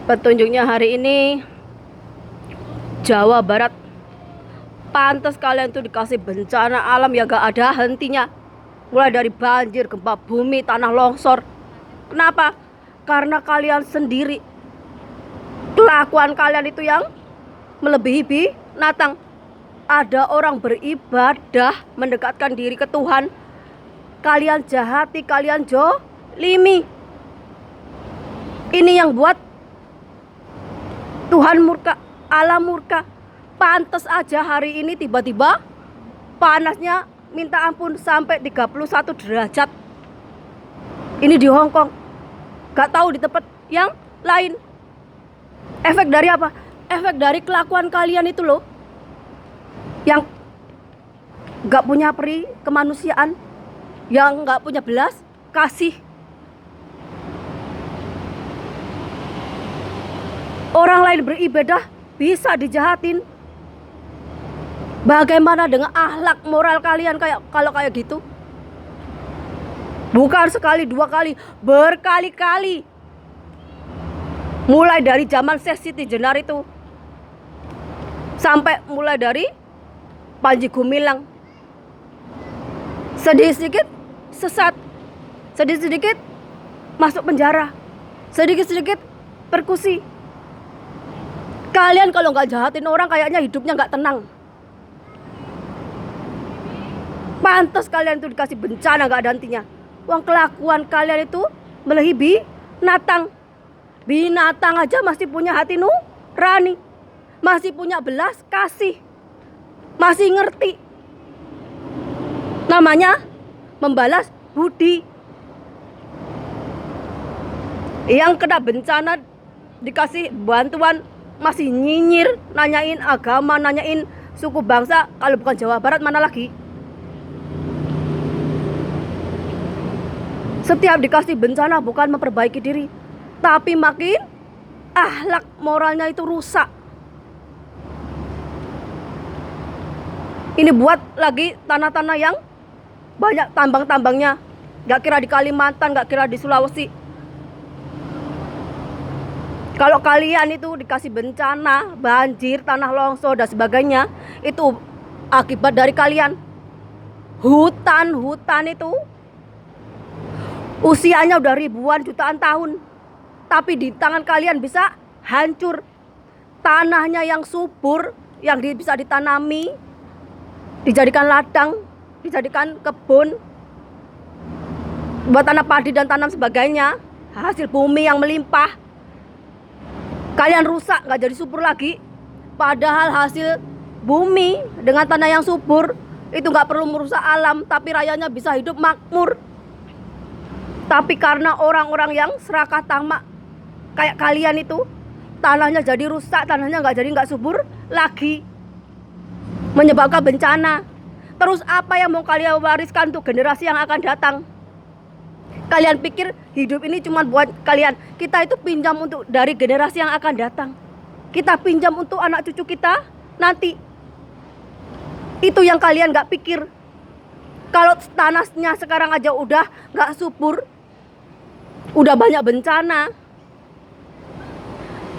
Petunjuknya hari ini Jawa Barat. Pantas kalian tuh dikasih bencana alam ya gak ada hentinya. Mulai dari banjir, gempa bumi, tanah longsor. Kenapa? Karena kalian sendiri. Kelakuan kalian itu yang melebihi binatang. Ada orang beribadah mendekatkan diri ke Tuhan, kalian jahati, kalian jolimi. Ini yang buat Tuhan murka, Allah murka. Pantas aja hari ini tiba-tiba panasnya minta ampun sampai 31 derajat. Ini di Hong Kong. Gak tahu di tempat yang lain. Efek dari apa? Efek dari kelakuan kalian itu loh. Yang gak punya peri kemanusiaan, yang gak punya belas kasih. Orang lain beribadah bisa dijahatin. Bagaimana dengan akhlak moral kalian kalau kayak gitu? Bukan sekali, dua kali, berkali-kali. Mulai dari zaman Siti Jenar itu, sampai mulai dari Panji Gumilang. Sedikit-sedikit sesat, sedikit-sedikit masuk penjara, sedikit-sedikit persekusi. Kalian kalau nggak jahatin orang kayaknya hidupnya nggak tenang. Pantas kalian itu dikasih bencana nggak ada hentinya. Uang kelakuan kalian itu melebihi binatang. Binatang aja masih punya hati nurani, masih punya belas kasih, masih ngerti. Namanya membalas budi. Yang kena bencana dikasih bantuan masih nyinyir, nanyain agama, nanyain suku bangsa. Kalau bukan Jawa Barat mana lagi? Setiap dikasih bencana bukan memperbaiki diri, tapi makin akhlak moralnya itu rusak. Ini buat lagi tanah-tanah yang banyak tambang-tambangnya. Gak kira di Kalimantan, gak kira di Sulawesi. Kalau kalian itu dikasih bencana, banjir, tanah longsor dan sebagainya, itu akibat dari kalian. Hutan itu usianya udah ribuan jutaan tahun, tapi di tangan kalian bisa hancur. Tanahnya yang subur, yang bisa ditanami, dijadikan ladang, dijadikan kebun, buat tanah padi dan tanam sebagainya, hasil bumi yang melimpah. Kalian rusak, gak jadi subur lagi. Padahal hasil bumi dengan tanah yang subur itu gak perlu merusak alam, tapi rakyatnya bisa hidup makmur. Tapi karena orang-orang yang serakah tamak kayak kalian itu, tanahnya jadi rusak, tanahnya gak subur lagi, menyebabkan bencana. Terus apa yang mau kalian wariskan untuk generasi yang akan datang? Kalian pikir hidup ini cuma buat kalian? Kita itu pinjam untuk dari generasi yang akan datang. Kita pinjam untuk anak cucu kita nanti. Itu yang kalian gak pikir. Kalau tanahnya sekarang aja udah gak subur, udah banyak bencana,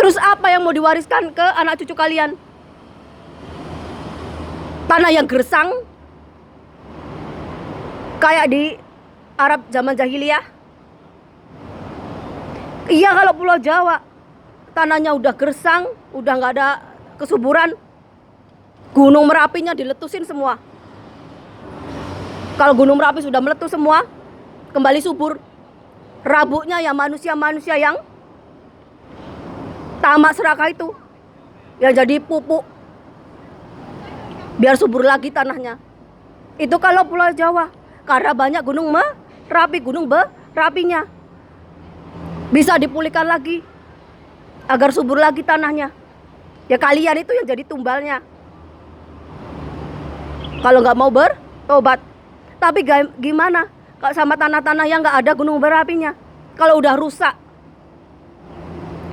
terus apa yang mau diwariskan ke anak cucu kalian? Tanah yang gersang kayak di Arab zaman jahiliyah. Iya, kalau Pulau Jawa tanahnya udah gersang, udah nggak ada kesuburan, Gunung Merapinya diletusin semua. Kalau Gunung Merapi sudah meletus semua, kembali subur. Rabuknya ya manusia-manusia yang tamak serakah itu, yang jadi pupuk biar subur lagi tanahnya. Itu kalau Pulau Jawa, karena banyak gunung Merapi, gunung berapinya bisa dipulihkan lagi agar subur lagi tanahnya. Ya kalian itu yang jadi tumbalnya kalau nggak mau bertobat. Tapi gimana kalau sama tanah-tanah yang nggak ada gunung berapinya? Kalau udah rusak,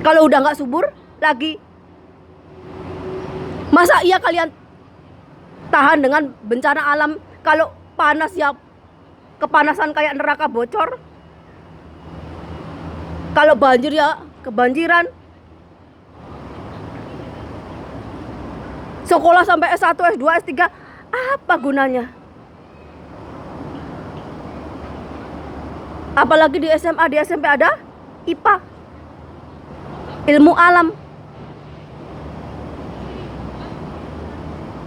kalau udah nggak subur lagi, masa iya kalian tahan dengan bencana alam? Kalau panas ya kepanasan kayak neraka bocor. Kalau banjir ya kebanjiran. Sekolah sampai S1, S2, S3, apa gunanya? Apalagi di SMA, di SMP ada IPA, ilmu alam.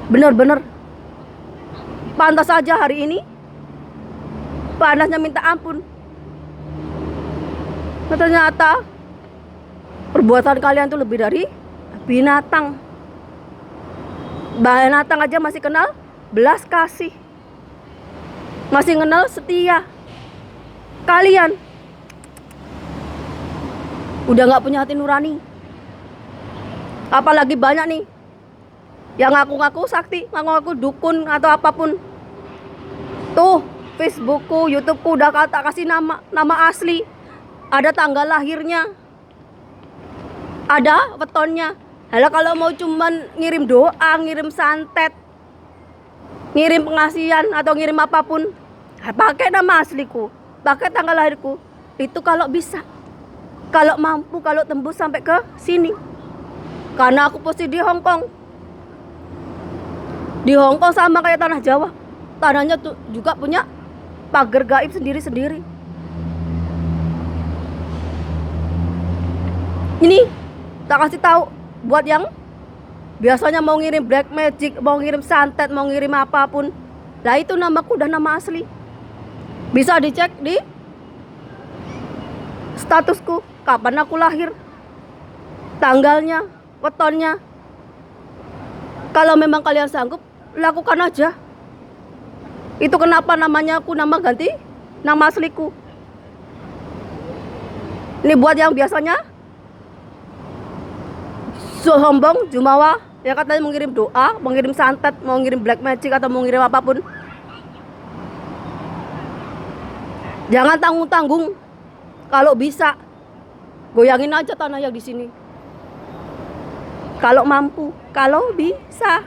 Bener-bener pantas saja hari ini panasnya minta ampun. Nah, ternyata perbuatan kalian tuh lebih dari binatang. Binatang aja masih kenal belas kasih, masih kenal setia. Kalian udah gak punya hati nurani. Apalagi banyak nih yang ngaku-ngaku sakti, ngaku-ngaku dukun atau apapun. Tuh Facebookku, YouTubeku udah kasih nama asli, ada tanggal lahirnya, ada wetonnya. Halah, kalau mau cuman ngirim doa, ngirim santet, ngirim pengasihan atau ngirim apapun, pakai nama asliku, pakai tanggal lahirku. Itu kalau bisa, kalau mampu, kalau tembus sampai ke sini. Karena aku posisi di Hong Kong. Di Hong Kong sama kayak tanah Jawa, tanahnya tuh juga punya pagar gaib sendiri-sendiri. Ini tak kasih tahu buat yang biasanya mau ngirim black magic, mau ngirim santet, mau ngirim apapun. Lah itu namaku udah nama asli. Bisa dicek di statusku, kapan aku lahir, tanggalnya, wetonnya. Kalau memang kalian sanggup, lakukan aja. Itu kenapa namanya aku nama ganti nama asliku. Ini buat yang biasanya sombong, jumawa, yang katanya mengirim doa, mengirim santet, mau ngirim black magic atau mau ngirim apapun. Jangan tanggung-tanggung. Kalau bisa, goyangin aja tanah yang di sini. Kalau mampu, kalau bisa.